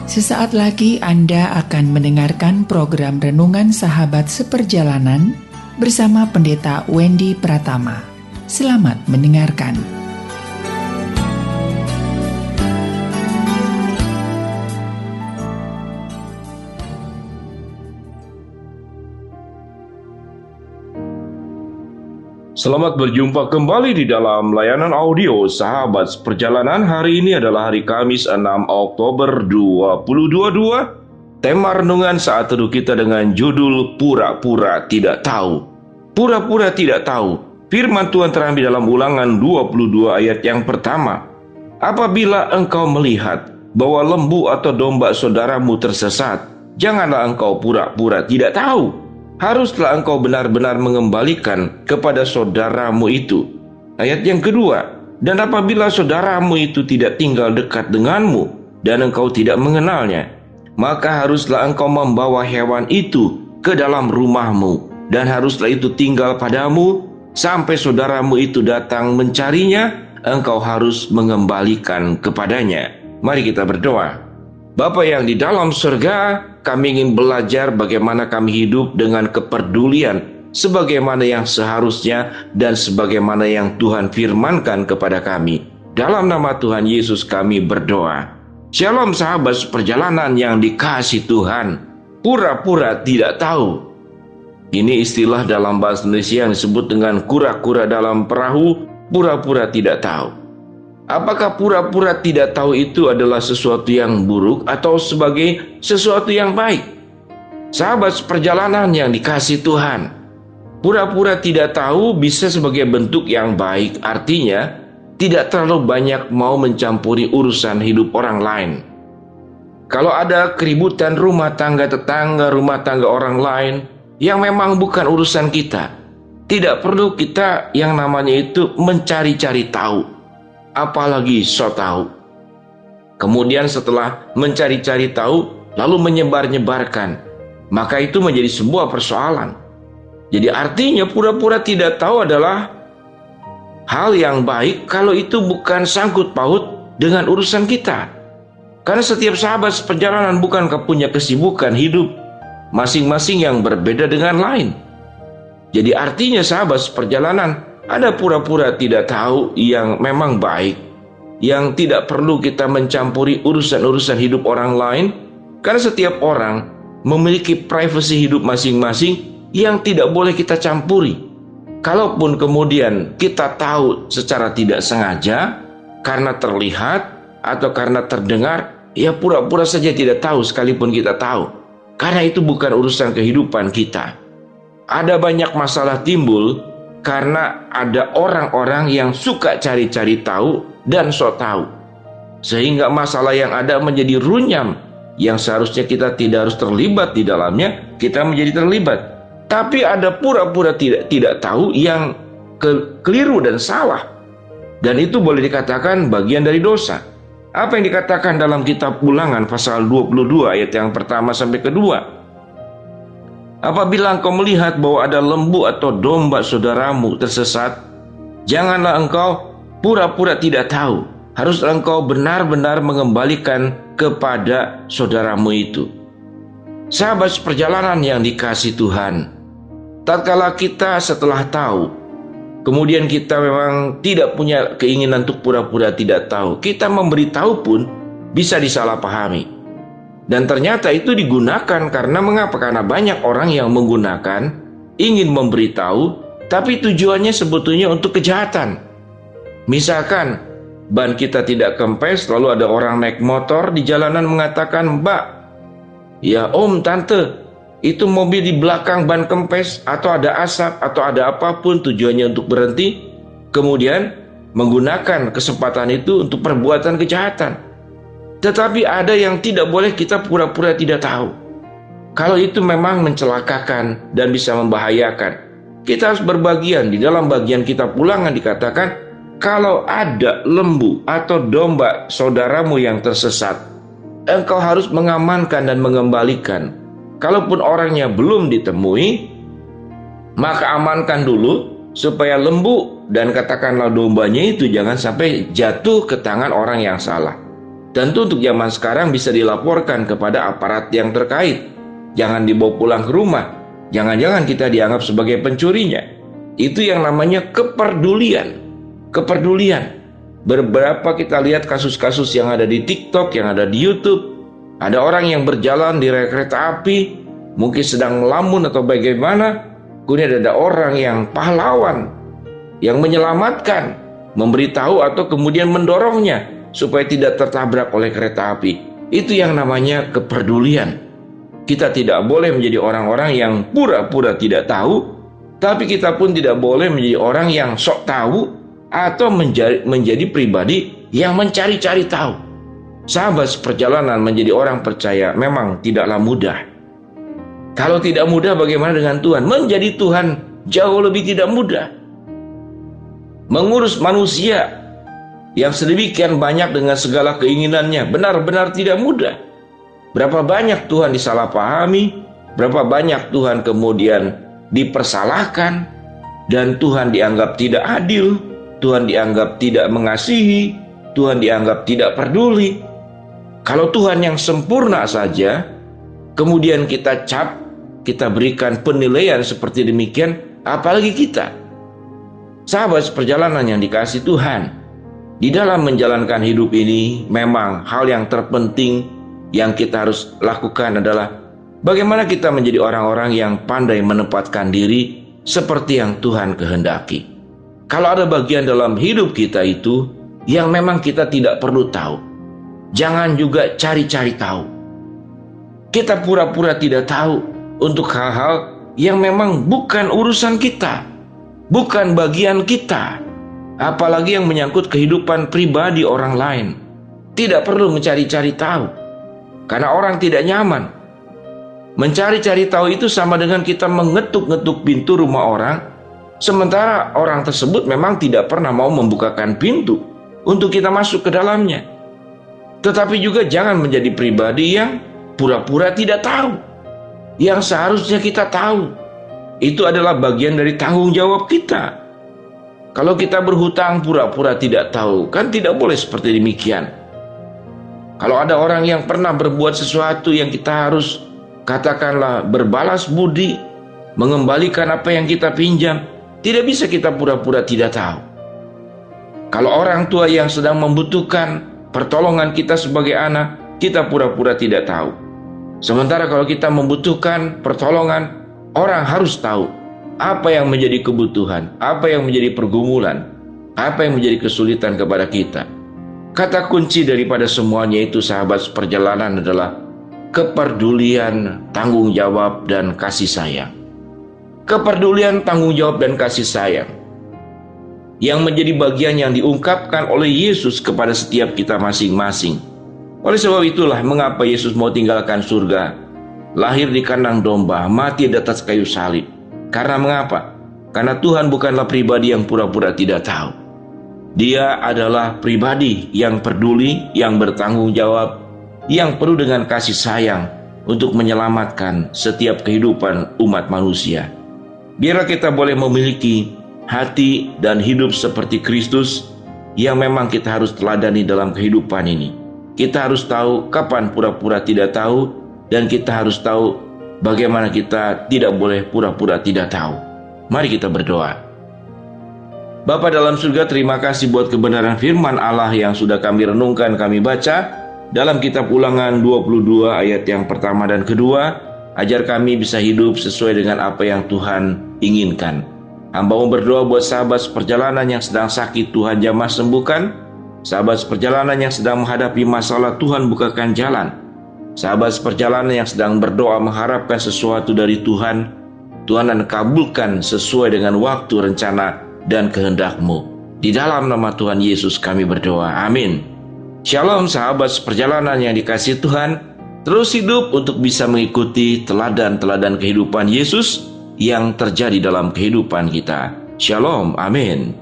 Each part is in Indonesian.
Sesaat lagi Anda akan mendengarkan program Renungan Sahabat Seperjalanan bersama Pendeta Wendy Pratama. Selamat mendengarkan. Selamat berjumpa kembali di dalam layanan audio Sahabat Seperjalanan. Hari ini adalah hari Kamis 6 Oktober 2022. Tema renungan saat teduh kita dengan judul Pura-pura Tidak Tahu. Pura-pura tidak tahu. Firman Tuhan terambil dalam Ulangan 22 ayat yang pertama. Apabila engkau melihat bahwa lembu atau domba saudaramu tersesat, janganlah engkau pura-pura tidak tahu. Haruslah engkau benar-benar mengembalikan kepada saudaramu itu. Ayat yang kedua, dan apabila saudaramu itu tidak tinggal dekat denganmu dan engkau tidak mengenalnya, maka haruslah engkau membawa hewan itu ke dalam rumahmu, dan haruslah itu tinggal padamu sampai saudaramu itu datang mencarinya. Engkau harus mengembalikan kepadanya. Mari kita berdoa. Bapa yang di dalam surga, kami ingin belajar bagaimana kami hidup dengan kepedulian sebagaimana yang seharusnya dan sebagaimana yang Tuhan firmankan kepada kami. Dalam nama Tuhan Yesus kami berdoa. Shalom sahabat seperjalanan yang dikasihi Tuhan. Pura-pura tidak tahu. Ini istilah dalam bahasa Indonesia yang disebut dengan kura-kura dalam perahu, pura-pura tidak tahu. Apakah pura-pura tidak tahu itu adalah sesuatu yang buruk atau sebagai sesuatu yang baik? Sahabat seperjalanan yang dikasihi Tuhan, pura-pura tidak tahu bisa sebagai bentuk yang baik, artinya tidak terlalu banyak mau mencampuri urusan hidup orang lain. Kalau ada keributan rumah tangga tetangga, rumah tangga orang lain yang memang bukan urusan kita, tidak perlu kita yang namanya itu mencari-cari tahu. Apalagi so tahu. Kemudian setelah mencari-cari tahu, lalu menyebar-nyebarkan, maka itu menjadi sebuah persoalan. Jadi artinya pura-pura tidak tahu adalah hal yang baik kalau itu bukan sangkut paut dengan urusan kita. Karena setiap sahabat seperjalanan bukankah punya kesibukan hidup masing-masing yang berbeda dengan lain. Jadi artinya sahabat seperjalanan, ada pura-pura tidak tahu yang memang baik, yang tidak perlu kita mencampuri urusan-urusan hidup orang lain, karena setiap orang memiliki privasi hidup masing-masing yang tidak boleh kita campuri. Kalaupun kemudian kita tahu secara tidak sengaja, karena terlihat atau karena terdengar, ya pura-pura saja tidak tahu sekalipun kita tahu, karena itu bukan urusan kehidupan kita. Ada banyak masalah timbul karena ada orang-orang yang suka cari-cari tahu dan sok tahu. Sehingga masalah yang ada menjadi runyam, yang seharusnya kita tidak harus terlibat di dalamnya, kita menjadi terlibat. Tapi ada pura-pura tidak tahu yang keliru dan salah. Dan itu boleh dikatakan bagian dari dosa. Apa yang dikatakan dalam kitab Ulangan pasal 22 ayat yang pertama sampai kedua. Apabila engkau melihat bahwa ada lembu atau domba saudaramu tersesat, janganlah engkau pura-pura tidak tahu. Haruslah engkau benar-benar mengembalikan kepada saudaramu itu. Sahabat seperjalanan yang dikasihi Tuhan, tatkala kita setelah tahu, kemudian kita memang tidak punya keinginan untuk pura-pura tidak tahu, kita memberitahu pun bisa disalahpahami. Dan ternyata itu digunakan karena mengapa? Karena banyak orang yang menggunakan, ingin memberitahu, tapi tujuannya sebetulnya untuk kejahatan. Misalkan ban kita tidak kempes, lalu ada orang naik motor di jalanan mengatakan, "Mbak, ya om, tante, itu mobil di belakang ban kempes atau ada asap atau ada apapun," tujuannya untuk berhenti, kemudian menggunakan kesempatan itu untuk perbuatan kejahatan. Tetapi ada yang tidak boleh kita pura-pura tidak tahu. Kalau itu memang mencelakakan dan bisa membahayakan, kita harus berbagian. Di dalam bagian kitab Ulangan dikatakan, kalau ada lembu atau domba saudaramu yang tersesat, engkau harus mengamankan dan mengembalikan. Kalaupun orangnya belum ditemui, maka amankan dulu supaya lembu dan katakanlah dombanya itu jangan sampai jatuh ke tangan orang yang salah. Tentu untuk zaman sekarang bisa dilaporkan kepada aparat yang terkait. Jangan dibawa pulang ke rumah. Jangan-jangan kita dianggap sebagai pencurinya. Itu yang namanya kepedulian. Kepedulian. Beberapa kita lihat kasus-kasus yang ada di TikTok, yang ada di YouTube. Ada orang yang berjalan di rel kereta api, mungkin sedang melamun atau bagaimana. Kemudian ada orang yang pahlawan, yang menyelamatkan, memberitahu atau kemudian mendorongnya supaya tidak tertabrak oleh kereta api. Itu yang namanya kepedulian. Kita tidak boleh menjadi orang-orang yang pura-pura tidak tahu, tapi kita pun tidak boleh menjadi orang yang sok tahu atau menjadi pribadi yang mencari-cari tahu. Sahabat seperjalanan, menjadi orang percaya memang tidaklah mudah. Kalau tidak mudah, bagaimana dengan Tuhan? Menjadi Tuhan jauh lebih tidak mudah. Mengurus manusia yang sedemikian banyak dengan segala keinginannya benar-benar tidak mudah. Berapa banyak Tuhan disalahpahami, berapa banyak Tuhan kemudian dipersalahkan, dan Tuhan dianggap tidak adil, Tuhan dianggap tidak mengasihi, Tuhan dianggap tidak peduli. Kalau Tuhan yang sempurna saja, kemudian kita cap, kita berikan penilaian seperti demikian, apalagi kita. Sahabat seperjalanan yang dikasihi Tuhan, di dalam menjalankan hidup ini memang hal yang terpenting yang kita harus lakukan adalah bagaimana kita menjadi orang-orang yang pandai menempatkan diri seperti yang Tuhan kehendaki. Kalau ada bagian dalam hidup kita itu yang memang kita tidak perlu tahu, jangan juga cari-cari tahu. Kita pura-pura tidak tahu untuk hal-hal yang memang bukan urusan kita, bukan bagian kita, apalagi yang menyangkut kehidupan pribadi orang lain. Tidak perlu mencari-cari tahu, karena orang tidak nyaman. Mencari-cari tahu itu sama dengan kita mengetuk-ngetuk pintu rumah orang, sementara orang tersebut memang tidak pernah mau membukakan pintu untuk kita masuk ke dalamnya. Tetapi juga jangan menjadi pribadi yang pura-pura tidak tahu. Yang seharusnya kita tahu, itu adalah bagian dari tanggung jawab kita. Kalau kita berhutang pura-pura tidak tahu, kan tidak boleh seperti demikian. Kalau ada orang yang pernah berbuat sesuatu yang kita harus katakanlah berbalas budi, mengembalikan apa yang kita pinjam, tidak bisa kita pura-pura tidak tahu. Kalau orang tua yang sedang membutuhkan pertolongan kita sebagai anak, kita pura-pura tidak tahu. Sementara kalau kita membutuhkan pertolongan, orang harus tahu apa yang menjadi kebutuhan, apa yang menjadi pergumulan, apa yang menjadi kesulitan kepada kita. Kata kunci daripada semuanya itu, sahabat seperjalanan, adalah kepedulian, tanggung jawab, dan kasih sayang. Kepedulian, tanggung jawab, dan kasih sayang yang menjadi bagian yang diungkapkan oleh Yesus kepada setiap kita masing-masing. Oleh sebab itulah mengapa Yesus mau tinggalkan surga, lahir di kandang domba, mati di atas kayu salib. Karena mengapa? Karena Tuhan bukanlah pribadi yang pura-pura tidak tahu. Dia adalah pribadi yang peduli, yang bertanggung jawab, yang penuh dengan kasih sayang untuk menyelamatkan setiap kehidupan umat manusia. Biarlah kita boleh memiliki hati dan hidup seperti Kristus yang memang kita harus teladani dalam kehidupan ini. Kita harus tahu kapan pura-pura tidak tahu, dan kita harus tahu bagaimana kita tidak boleh pura-pura tidak tahu. Mari kita berdoa. Bapa dalam surga, terima kasih buat kebenaran firman Allah yang sudah kami renungkan, kami baca dalam kitab Ulangan 22 ayat yang pertama dan kedua. Ajar kami bisa hidup sesuai dengan apa yang Tuhan inginkan. Hamba-Mu berdoa buat sahabat seperjalanan yang sedang sakit, Tuhan jamah sembuhkan. Sahabat seperjalanan yang sedang menghadapi masalah, Tuhan bukakan jalan. Sahabat seperjalanan yang sedang berdoa mengharapkan sesuatu dari Tuhan, Tuhan akan kabulkan sesuai dengan waktu, rencana, dan kehendak-Mu. Di dalam nama Tuhan Yesus kami berdoa, amin. Shalom sahabat seperjalanan yang dikasihi Tuhan. Terus hidup untuk bisa mengikuti teladan-teladan kehidupan Yesus yang terjadi dalam kehidupan kita. Shalom, amin.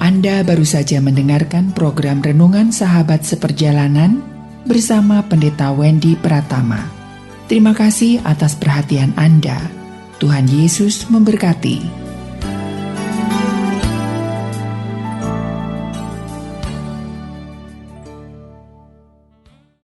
Anda baru saja mendengarkan program Renungan Sahabat Seperjalanan bersama Pendeta Wendy Pratama. Terima kasih atas perhatian Anda. Tuhan Yesus memberkati.